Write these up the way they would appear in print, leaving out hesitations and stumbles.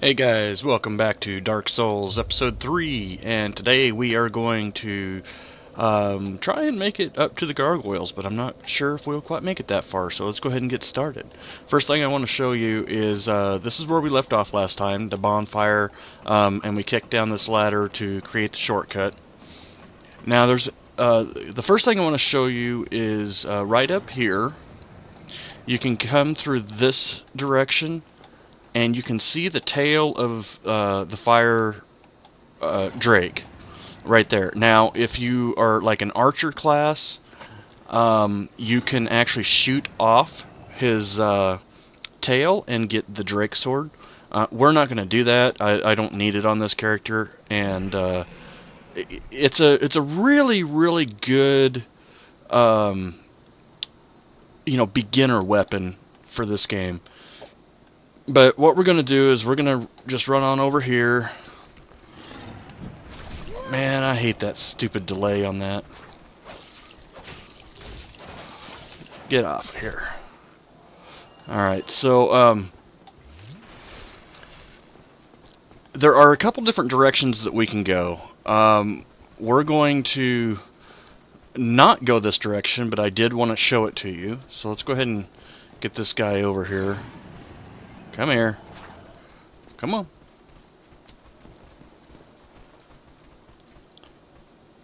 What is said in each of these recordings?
Hey guys, welcome back to Dark Souls episode 3, and today we are going to try and make it up to the Gargoyles, but I'm not sure if we'll quite make it that far, so let's go ahead and get started. First thing I want to show you is, this is where we left off last time, the bonfire, and we kicked down this ladder to create the shortcut. Now there's, the first thing I want to show you is right up here. You can come through this direction, and you can see the tail of the fire drake right there. Now, if you are like an archer class, you can actually shoot off his tail and get the drake sword. We're not going to do that. I don't need it on this character, and it's a really good beginner weapon for this game. But what we're going to do is we're going to just run on over here. Man, I hate that stupid delay on that. Get off here. Alright, so there are a couple different directions that we can go. We're going to not go this direction, but I did want to show it to you. So let's go ahead and get this guy over here. Come here. Come on.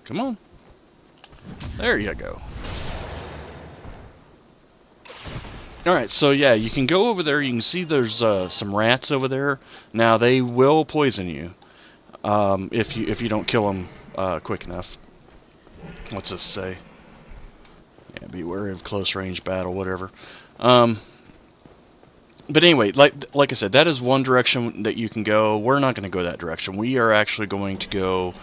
Come on. There you go. Alright, so yeah, you can go over there. You can see there's some rats over there. Now, they will poison you if you don't kill them quick enough. What's this say? Yeah, be wary of close range battle, whatever. But anyway, like I said, that is one direction that you can go. We're not going to go that direction. We are actually going to go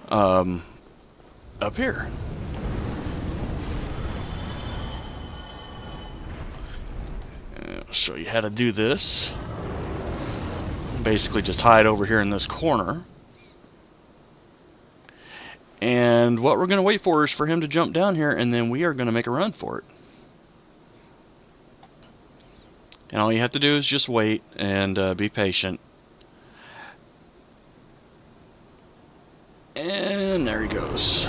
up here. I'll show you how to do this. Basically just hide over here in this corner. And what we're going to wait for is for him to jump down here, and then we are going to make a run for it. And all you have to do is just wait and be patient. And there he goes.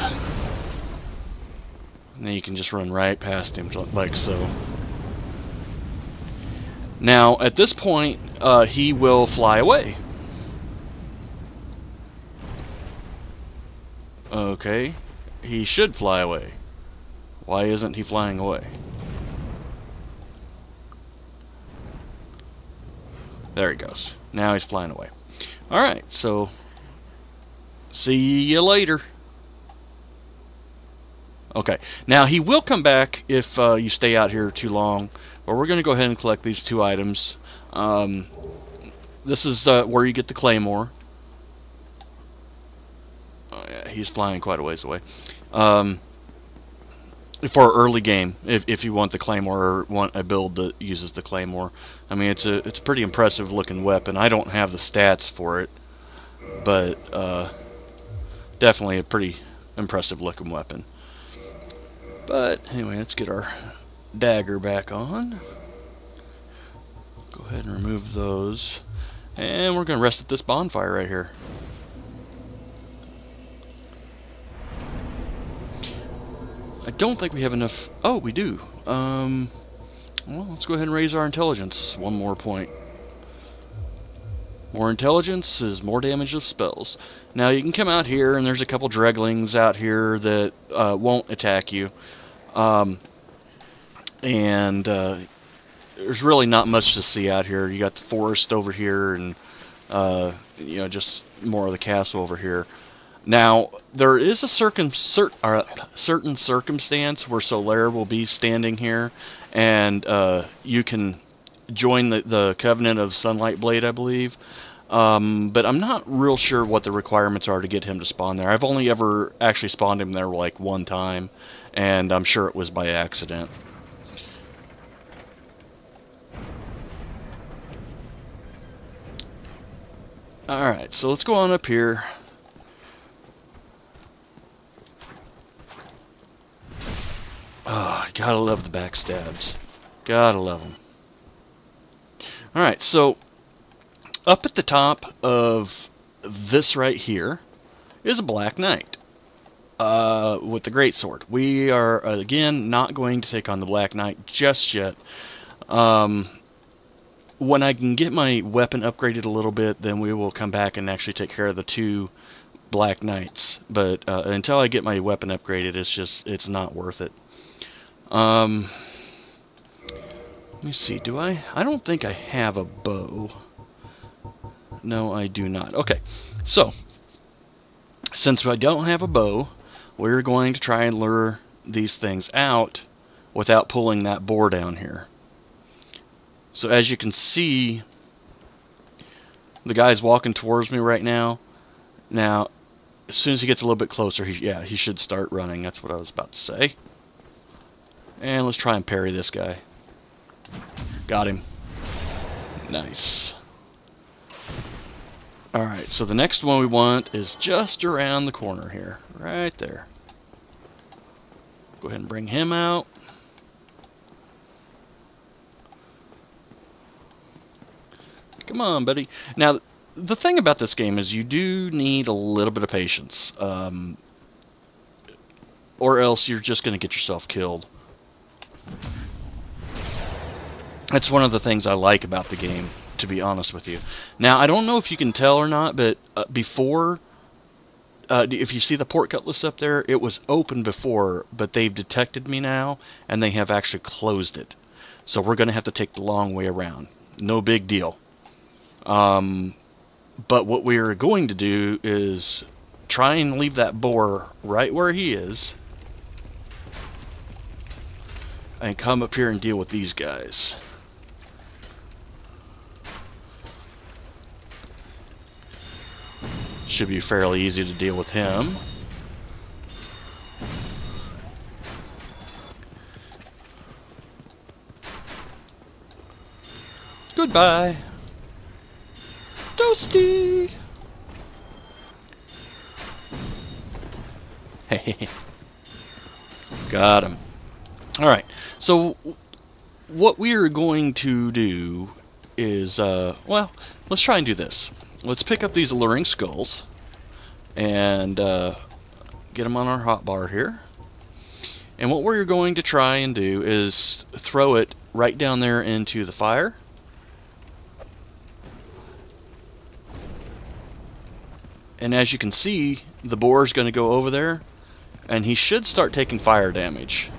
And then you can just run right past him like so. Now, at this point, he will fly away. Okay, he should fly away. Why isn't he flying away? There he goes. Now he's flying away. Alright, so see you later. Okay, now he will come back if you stay out here too long. But we're going to go ahead and collect these two items. This is where you get the claymore. Oh, yeah, he's flying quite a ways away. For early game, if you want the claymore or want a build that uses the claymore. I mean, it's a pretty impressive looking weapon. I don't have the stats for it, but definitely a pretty impressive looking weapon. But anyway, let's get our dagger back on. Go ahead and remove those, and we're going to rest at this bonfire right here. I don't think we have enough. Oh, we do. Well, let's go ahead and raise our intelligence one more point. More intelligence is more damage of spells. Now, you can come out here, and there's a couple dreglings out here that won't attack you. There's really not much to see out here. You got the forest over here, and just more of the castle over here. Now, there is a certain circumstance where Solaire will be standing here, and you can join the Covenant of Sunlight Blade, I believe. But I'm not real sure what the requirements are to get him to spawn there. I've only ever actually spawned him there like one time, and I'm sure it was by accident. Alright, so let's go on up here. Oh, gotta love the backstabs. Gotta love them. Alright, so Up at the top of this right here is a Black Knight with the Greatsword. We are, again, not going to take on the Black Knight just yet. When I can get my weapon upgraded a little bit, then we will come back and actually take care of the 2 Black Knights. But until I get my weapon upgraded, it's not worth it. Let me see, do I don't think I have a bow. No, I do not. Okay, so since I don't have a bow, we're going to try and lure these things out without pulling that boar down here. So as you can see, the guy's walking towards me right now. Now, as soon as he gets a little bit closer, he should start running. That's what I was about to say. And let's try and parry this guy. Got him. Nice. Alright, so the next one we want is just around the corner here. Right there. Go ahead and bring him out. Come on, buddy. Now, the thing about this game is you do need a little bit of patience. Or else you're just going to get yourself killed. That's one of the things I like about the game, to be honest with you. Now, I don't know if you can tell or not, but before, if you see the port cutlass up there, it was open before, but they've detected me now, and they have actually closed it. So we're going to have to take the long way around. No big deal. But what we're going to do is try and leave that boar right where he is, and come up here and deal with these guys. Should be fairly easy to deal with him. Goodbye. Toasty. Hey. Got him. Alright, so what we are going to do is, well, let's try and do this. Let's pick up these alluring skulls and get them on our hotbar here. And what we're going to try and do is throw it right down there into the fire. And as you can see, the boar is going to go over there, and he should start taking fire damage.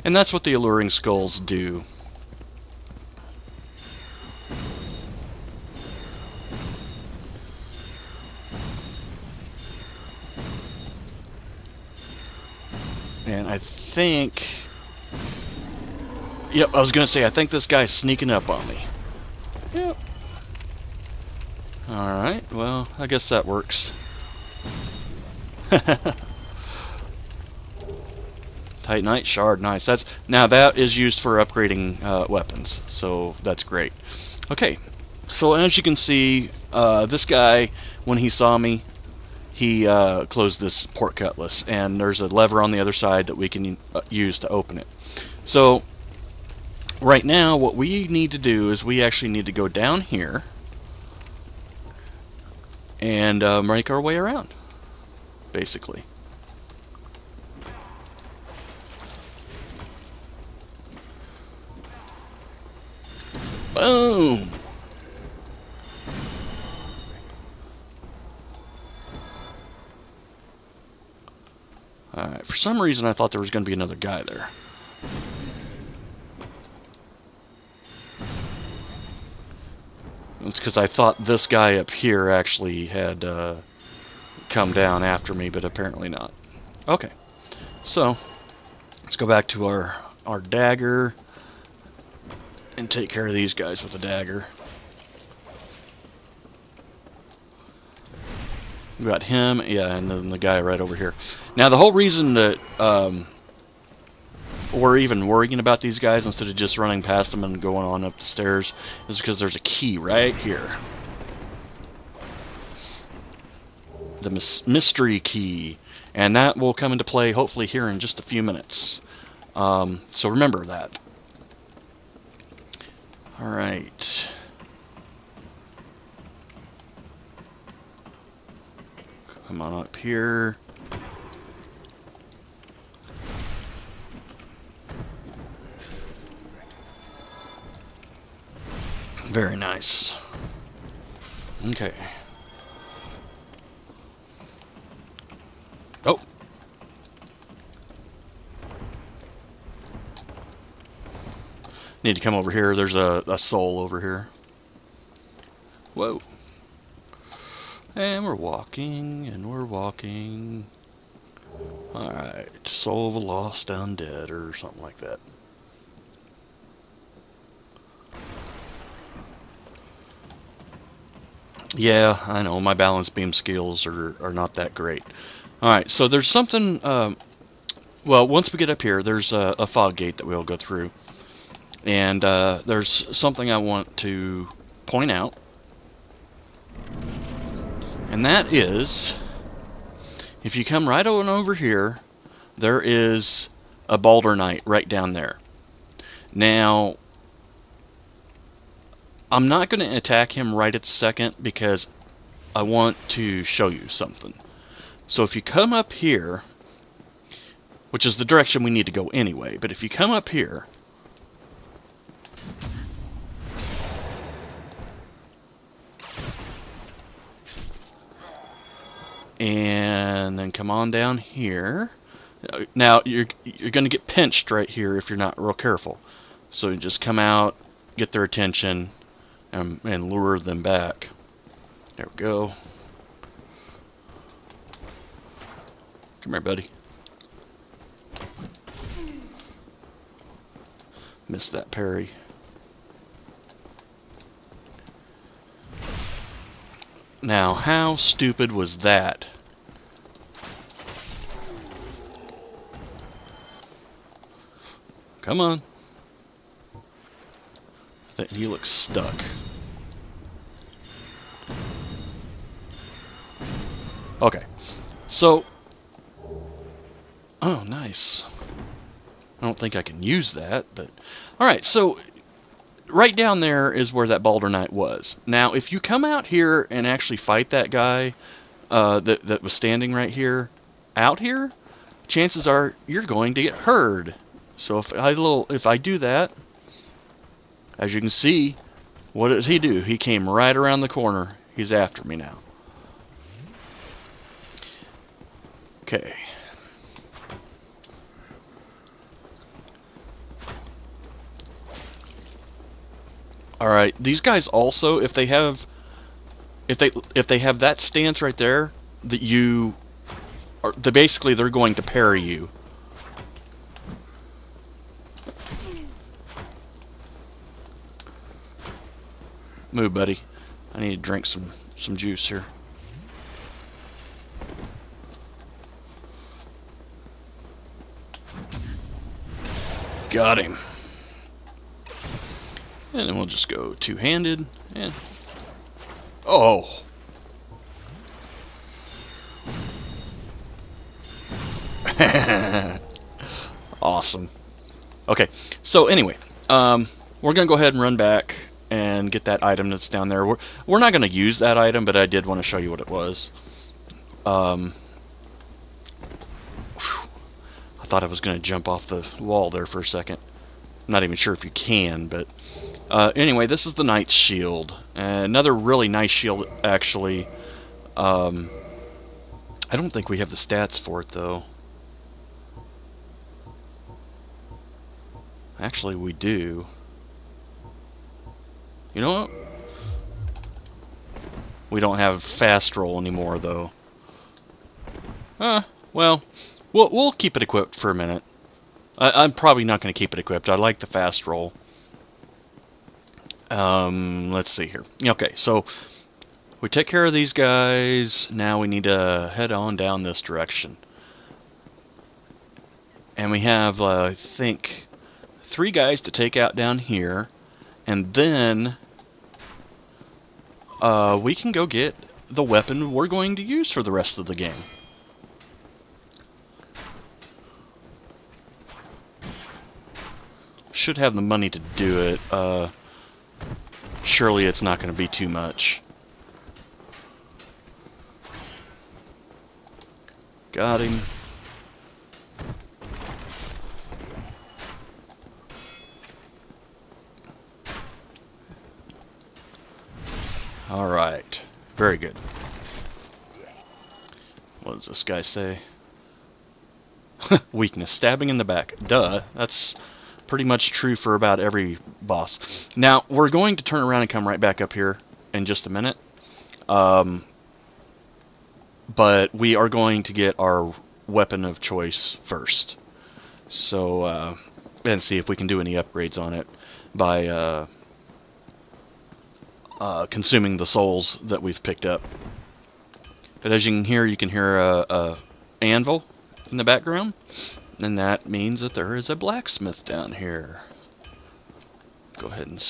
And that's what the alluring skulls do. And I think... Yep, I was going to say, I think this guy's sneaking up on me. Yep. Alright, well, I guess that works. Titanite shard, nice. Now that is used for upgrading weapons, so that's great. Okay, so as you can see, this guy, when he saw me, he closed this port cutlass, and there's a lever on the other side that we can use to open it. So right now, what we need to do is we actually need to go down here and make our way around, basically. Boom! Alright, for some reason I thought there was going to be another guy there. It's because I thought this guy up here actually had come down after me, but apparently not. Okay, so let's go back to our dagger and take care of these guys with the dagger. We got him, yeah, and then the guy right over here. Now, the whole reason that we're even worrying about these guys instead of just running past them and going on up the stairs is because there's a key right here. the mystery key, and that will come into play hopefully here in just a few minutes. So remember that. Alright. Come on up here. Very nice. Okay. Oh! Need to come over here. There's a soul over here. Whoa. And we're walking, and we're walking. Alright. Soul of a lost undead, or something like that. Yeah, I know, my balance beam skills are not that great. Alright, so there's something, well, once we get up here, there's a fog gate that we'll go through. And there's something I want to point out. And that is, if you come right on over here, there is a Balder Knight right down there. Now, I'm not going to attack him right at the second because I want to show you something. So if you come up here, which is the direction we need to go anyway, but if you come up here, and then come on down here. Now you're going to get pinched right here if you're not real careful. So you just come out, get their attention, and lure them back. There we go. Come here, buddy. Missed that parry. Now, how stupid was that? Come on. I think he looks stuck. Okay. So... oh, nice. I don't think I can use that, but... alright, so... right down there is where that Balder Knight was. Now, if you come out here and actually fight that guy that was standing right here, out here, chances are you're going to get heard. So if I do that, as you can see, what did he do? He came right around the corner. He's after me now. Okay. Alright, these guys also, if they have that stance right there, that you are, basically they're going to parry you. Move, buddy. I need to drink some juice here. Got him. And then we'll just go two-handed, and... oh! Awesome. Okay, so anyway, we're going to go ahead and run back and get that item that's down there. We're not going to use that item, but I did want to show you what it was. I thought I was going to jump off the wall there for a second. I'm not even sure if you can, but... anyway, this is the Knight's Shield. Another really nice shield, actually. I don't think we have the stats for it, though. Actually, we do. You know what? We don't have fast roll anymore, though. Well, we'll keep it equipped for a minute. I'm probably not going to keep it equipped. I like the fast roll. Let's see here. Okay, so we take care of these guys. Now we need to head on down this direction. And we have, I think, 3 guys to take out down here. And then we can go get the weapon we're going to use for the rest of the game. Should have the money to do it. Surely it's not going to be too much. Got him. Alright. Very good. What does this guy say? Weakness. Stabbing in the back. Duh. That's pretty much true for about every boss. Now, we're going to turn around and come right back up here in just a minute. But we are going to get our weapon of choice first. So, and see if we can do any upgrades on it by consuming the souls that we've picked up. But as you can hear a anvil in the background. And that means that there is a blacksmith down here. Go ahead and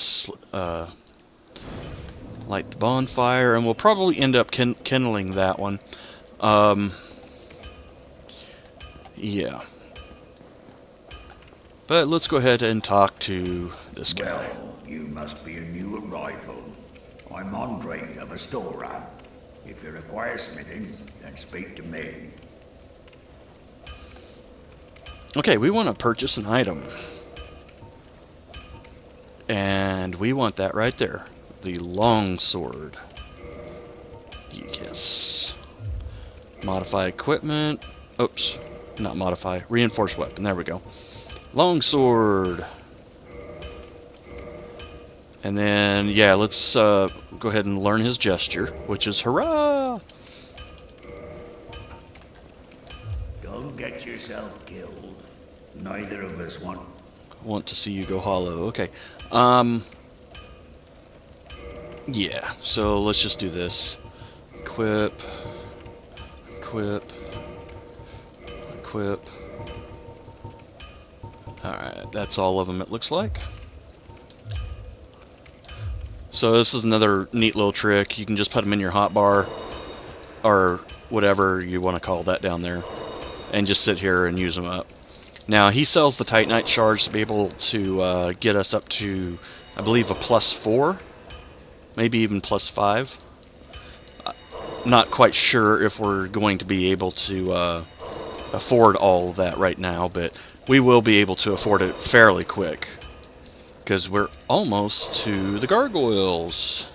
light the bonfire, and we'll probably end up kindling that one. Yeah. But let's go ahead and talk to this guy. Well, you must be a new arrival. I'm Andre of Astora. If you require smithing, then speak to me. Okay, we want to purchase an item. And we want that right there. The longsword. Yes. Modify equipment. Oops. Not modify. Reinforced weapon. There we go. Longsword. And then, yeah, let's go ahead and learn his gesture, which is hurrah! Don't get yourself killed. Neither of us want to see you go hollow. Okay. Yeah, so let's just do this. Equip. Equip. Equip. Alright, that's all of them it looks like. So this is another neat little trick. You can just put them in your hotbar, or whatever you want to call that down there, and just sit here and use them up. Now, he sells the Titanite shards to be able to get us up to, I believe, a +4, maybe even +5. Not quite sure if we're going to be able to afford all of that right now, but we will be able to afford it fairly quick, because we're almost to the Gargoyles.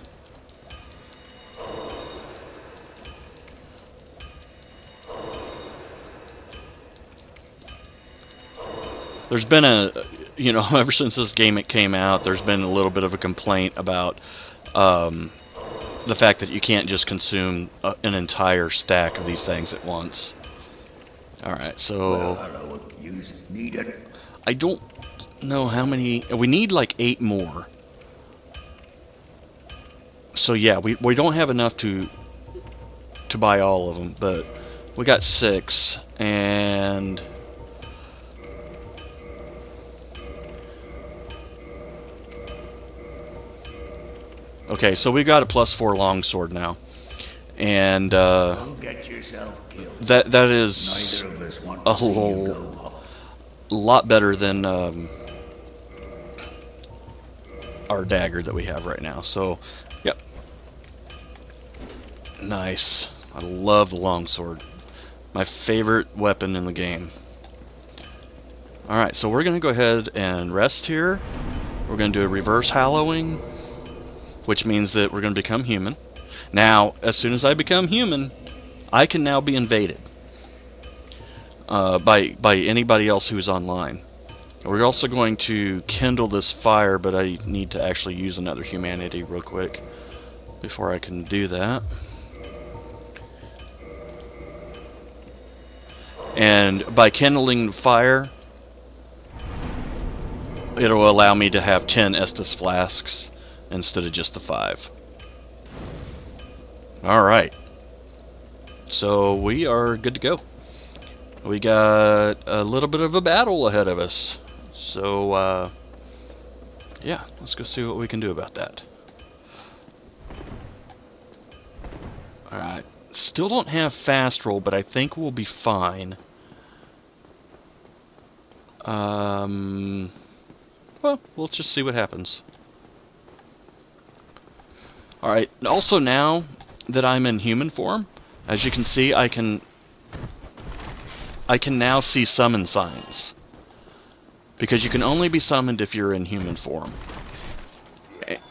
There's been ever since this game came out, there's been a little bit of a complaint about the fact that you can't just consume an entire stack of these things at once. Alright, so I don't know how many. We need like 8 more. So yeah, we don't have enough to buy all of them, but we got 6, and okay, so we got a +4 longsword now, and Don't get yourself killed. that is Neither of us want a to see you whole go. lot better than our dagger that we have right now. So, yep, nice. I love the longsword. My favorite weapon in the game. Alright, so we're going to go ahead and rest here. We're going to do a reverse hallowing, which means that we're going to become human. Now, as soon as I become human, I can now be invaded by anybody else who's online. We're also going to kindle this fire, but I need to actually use another humanity real quick before I can do that. And by kindling the fire, it'll allow me to have 10 Estus flasks instead of just the 5. Alright. So we are good to go. We got a little bit of a battle ahead of us. So, yeah, let's go see what we can do about that. Alright. Alright. Still don't have fast roll, but I think we'll be fine. Well, we'll just see what happens. Alright, also now that I'm in human form, as you can see, I can now see summon signs. Because you can only be summoned if you're in human form.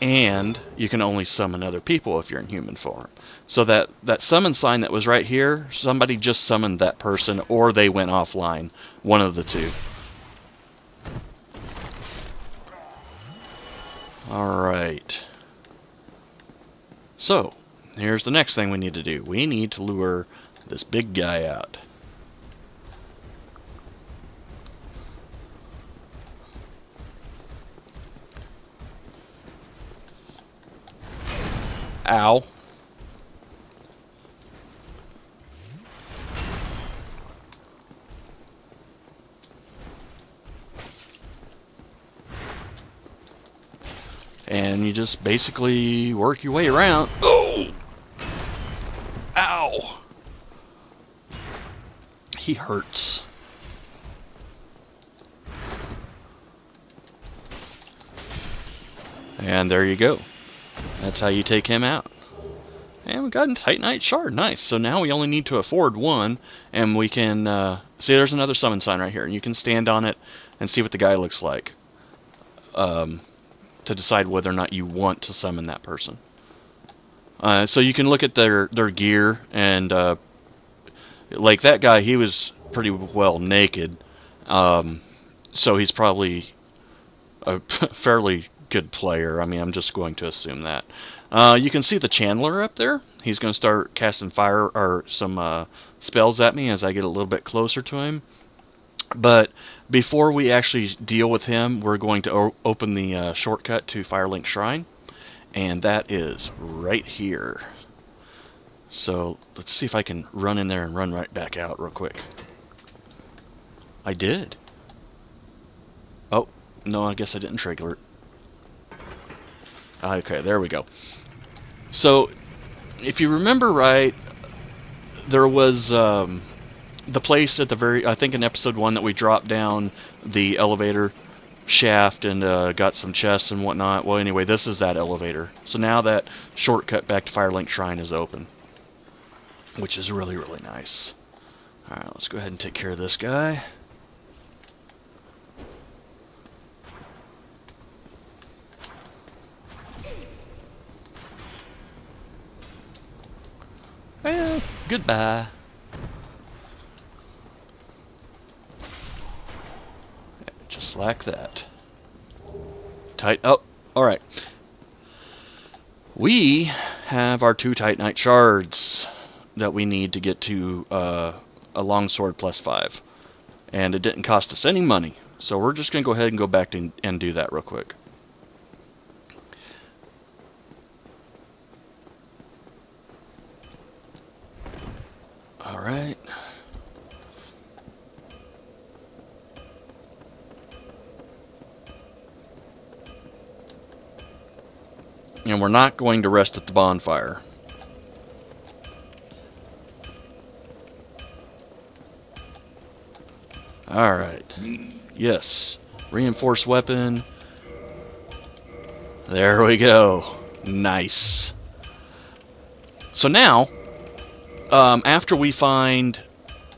And you can only summon other people if you're in human form. So that summon sign that was right here, somebody just summoned that person or they went offline. One of the two. Alright. So, here's the next thing we need to do. We need to lure this big guy out. Ow. And you just basically work your way around. Oh! Ow! He hurts. And there you go. That's how you take him out. And we got a Titanite shard. Nice. So now we only need to afford one, and we can see there's another summon sign right here, and you can stand on it and see what the guy looks like to decide whether or not you want to summon that person. So you can look at their gear, and like that guy, he was pretty well naked, so he's probably a fairly good player. I mean, I'm just going to assume that. You can see the Chandler up there. He's going to start casting fire or some spells at me as I get a little bit closer to him. But before we actually deal with him, we're going to open the shortcut to Firelink Shrine, and that is right here. So let's see if I can run in there and run right back out real quick. I did. Oh, no, I guess I didn't trigger it. Okay, there we go. So, if you remember right, there was the place at the very, I think in episode 1 that we dropped down the elevator shaft and got some chests and whatnot. Well, anyway, this is that elevator. So now that shortcut back to Firelink Shrine is open, which is really, really nice. Alright, let's go ahead and take care of this guy. Well, goodbye. Just like that. Tight. Oh, alright. We have our 2 Titanite shards that we need to get to a longsword +5. And it didn't cost us any money. So we're just going to go ahead and go back and do that real quick. Alright. And we're not going to rest at the bonfire. Alright. Yes. Reinforced weapon. There we go. Nice. So now, after we find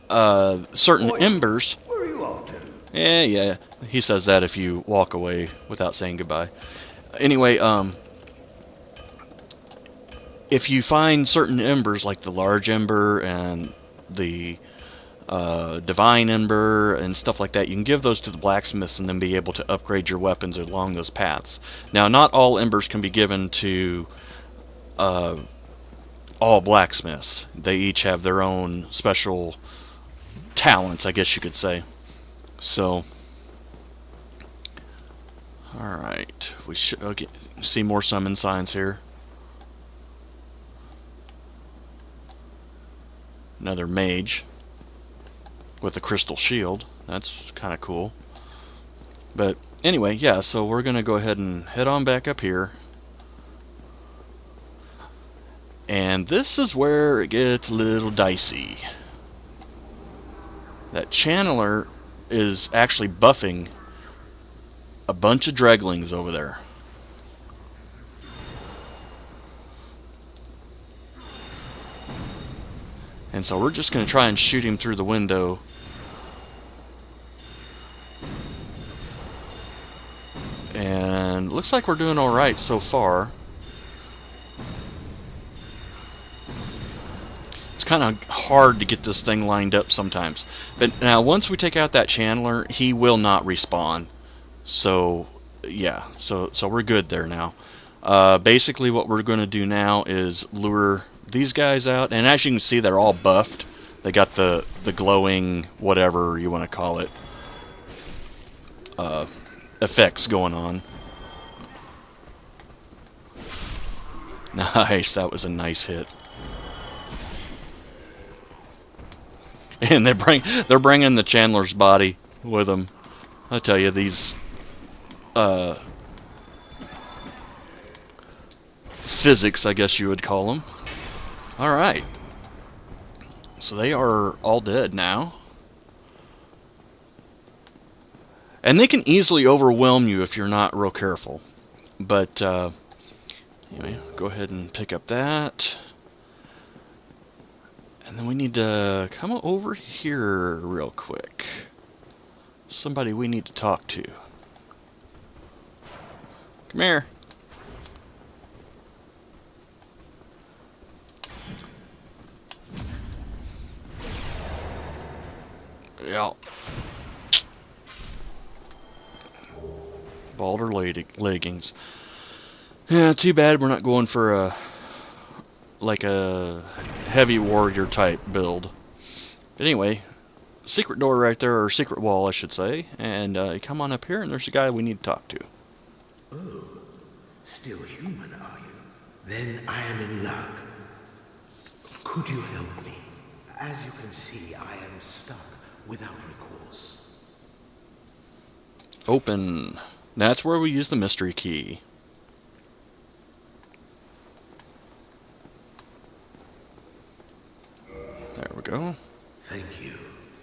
certain embers... Where are you off to? Yeah. He says that if you walk away without saying goodbye. Anyway, if you find certain embers, like the large ember and the divine ember and stuff like that, you can give those to the blacksmiths and then be able to upgrade your weapons along those paths. Now, not all embers can be given to all blacksmiths. They each have their own special talents, I guess you could say. So, alright, we should see more summon signs here. Another mage with a crystal shield. That's kind of cool. But anyway, yeah, so we're going to go ahead and head on back up here. And this is where it gets a little dicey. That channeler is actually buffing a bunch of dreglings over there. And so we're just going to try and shoot him through the window. And looks like we're doing alright so far. It's kind of hard to get this thing lined up sometimes. But now once we take out that channeler, he will not respawn. So yeah, so we're good there now. Basically what we're going to do now is lure these guys out, and as you can see, they're all buffed. They got the glowing, whatever you want to call it, effects going on. Nice, that was a nice hit. And they're bringing the Chandler's body with them. I tell you, these physics, I guess you would call them. All right, so they are all dead now, and they can easily overwhelm you if you're not real careful. But anyway, go ahead and pick up that. And then we need to come over here real quick. Somebody we need to talk to. Come here. Yeah. Balder leggings. Yeah, too bad we're not going for a heavy warrior type build. But anyway, secret door right there, or secret wall I should say, and come on up here and there's a guy we need to talk to. Oh, still human are you? Then I am in luck. Could you help me? As you can see, I am stuck without recourse. Open. That's where we use the mystery key. There we go. Thank you.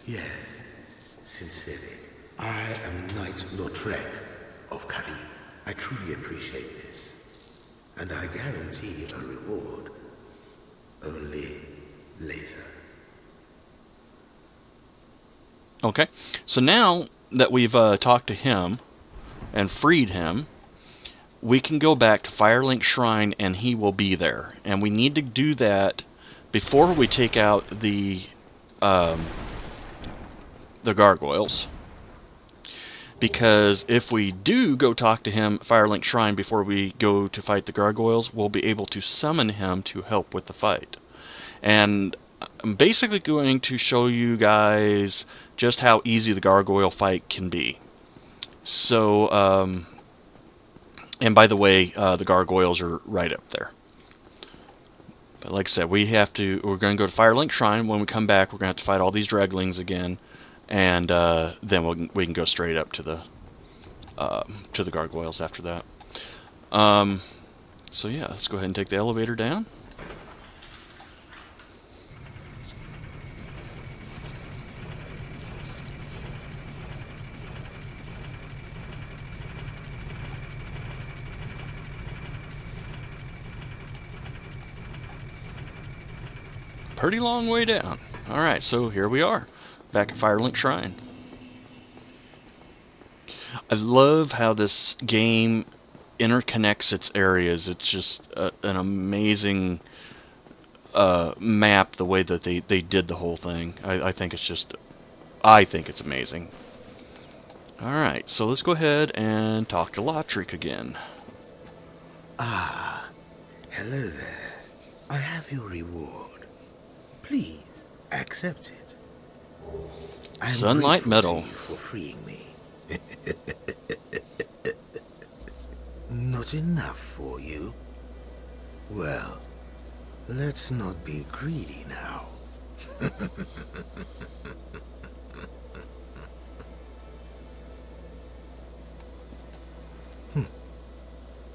Yes, sincerely. I am Knight Lautrec of Carim. I truly appreciate this. And I guarantee a reward. Only later. Okay, so now that we've talked to him and freed him, we can go back to Firelink Shrine and he will be there. And we need to do that before we take out the gargoyles. Because if we do go talk to him at Firelink Shrine before we go to fight the gargoyles, we'll be able to summon him to help with the fight. And I'm basically going to show you guys just how easy the gargoyle fight can be. So, and by the way, the gargoyles are right up there. But like I said, we're going to go to Firelink Shrine. When we come back, we're going to have to fight all these draglings again. And then we can go straight up to the gargoyles after that. So yeah, let's go ahead and take the elevator down. Pretty long way down. Alright, so here we are, back at Firelink Shrine. I love how this game interconnects its areas. It's just an amazing map, the way that they did the whole thing. I think it's amazing. Alright, so let's go ahead and talk to Lautrec again. Ah, hello there. I have your reward. Please, accept it. I'm Sunlight grateful medal. to you for freeing me. Not enough for you? Well, let's not be greedy now.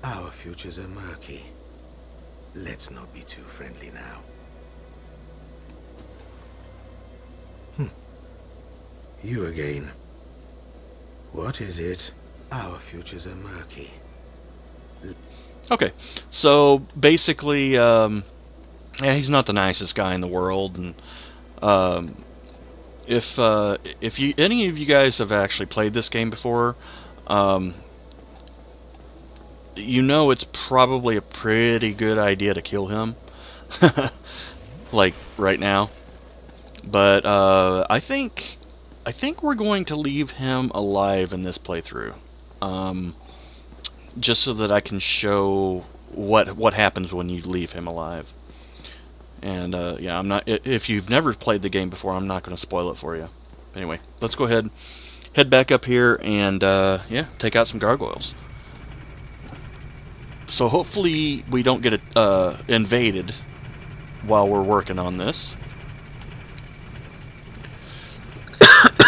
Our futures are murky. Let's not be too friendly now. You again. What is it? Our futures are murky. Okay, so basically, yeah, he's not the nicest guy in the world, and if any of you guys have actually played this game before, you know it's probably a pretty good idea to kill him, like right now. But I think we're going to leave him alive in this playthrough, just so that I can show what happens when you leave him alive. And yeah, I'm not. If you've never played the game before, I'm not going to spoil it for you. Anyway, let's go ahead, head back up here, and yeah, take out some gargoyles. So hopefully we don't get invaded while we're working on this.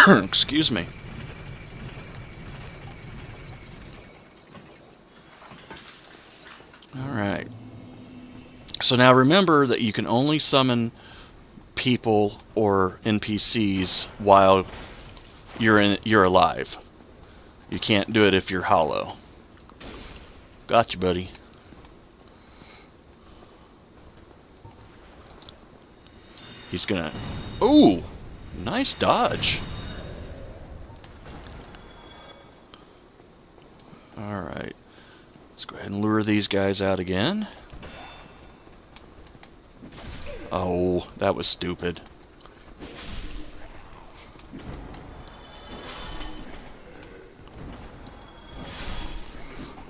Excuse me. Alright. So now remember that you can only summon people or NPCs while you're alive. You can't do it if you're hollow. Gotcha, buddy. He's gonna... Ooh! Nice dodge. Alright. Let's go ahead and lure these guys out again. Oh, that was stupid.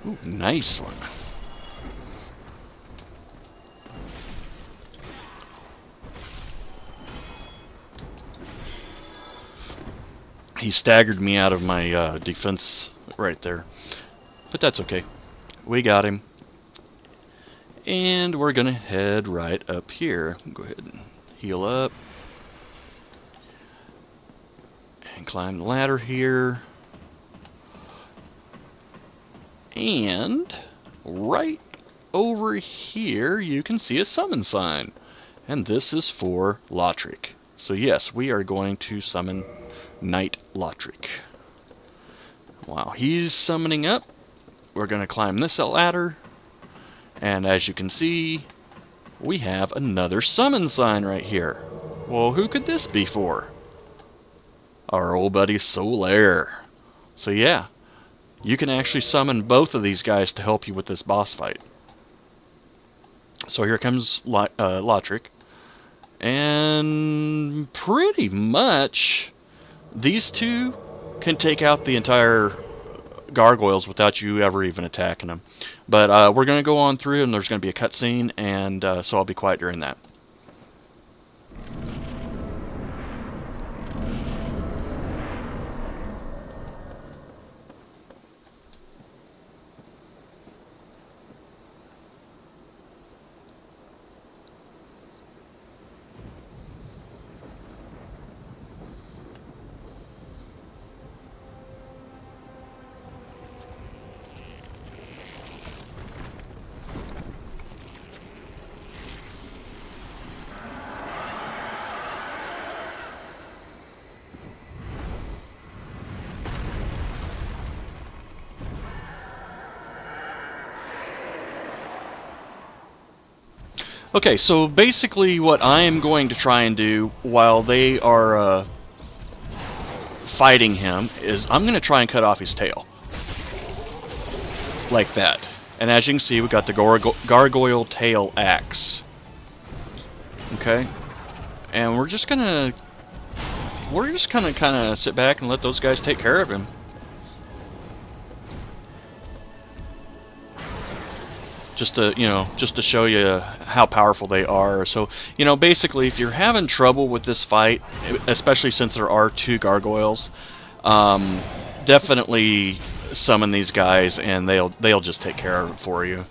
Ooh, nice one. He staggered me out of my defense right there. But that's okay. We got him. And we're going to head right up here. Go ahead and heal up. And climb the ladder here. And right over here you can see a summon sign. And this is for Lautrec. So yes, we are going to summon Knight Lautrec. While he's summoning up, we're going to climb this ladder. And as you can see, we have another summon sign right here. Well, who could this be for? Our old buddy Solaire. So yeah, you can actually summon both of these guys to help you with this boss fight. So here comes Lautrec. And pretty much these two can take out the entire gargoyles without you ever even attacking them. But we're going to go on through, and there's going to be a cutscene, and so I'll be quiet during that. Okay, so basically what I am going to try and do while they are fighting him is I'm going to try and cut off his tail. Like that. And as you can see, we got the gargoyle tail axe. Okay? And we're just going to kind of sit back and let those guys take care of him. Just to show you how powerful they are. So, basically, if you're having trouble with this fight, especially since there are two gargoyles, definitely summon these guys, and they'll just take care of it for you.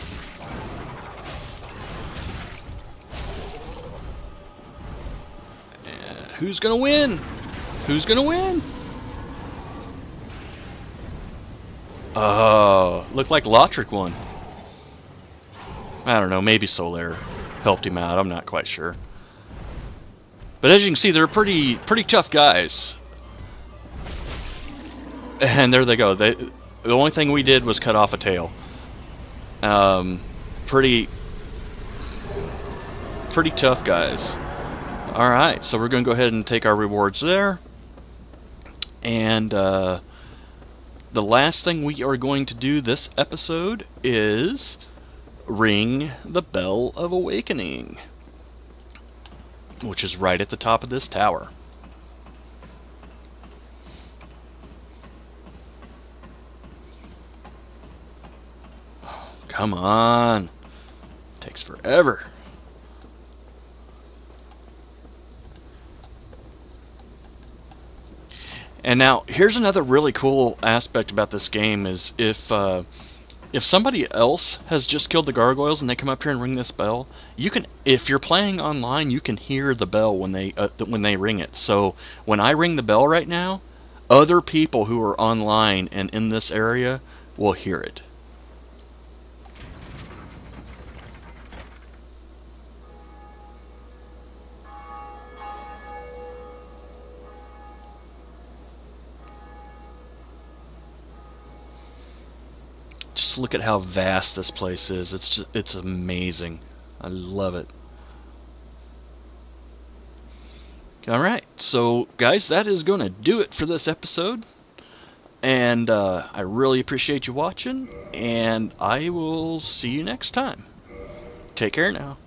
And who's gonna win? Who's gonna win? Oh, looked like Lautrec won. I don't know, maybe Solaire helped him out. I'm not quite sure. But as you can see, they're pretty tough guys. And there they go. The only thing we did was cut off a tail. Pretty tough guys. Alright, so we're going to go ahead and take our rewards there. And the last thing we are going to do this episode is ring the Bell of Awakening, which is right at the top of this tower. Come on. Takes forever. And now, here's another really cool aspect about this game is if somebody else has just killed the gargoyles and they come up here and ring this bell, you can, if you're playing online, you can hear the bell when they ring it. So when I ring the bell right now, other people who are online and in this area will hear it. Just look at how vast this place is. It's amazing. I love it. Alright, so guys, that is going to do it for this episode. And I really appreciate you watching, and I will see you next time. Take care now.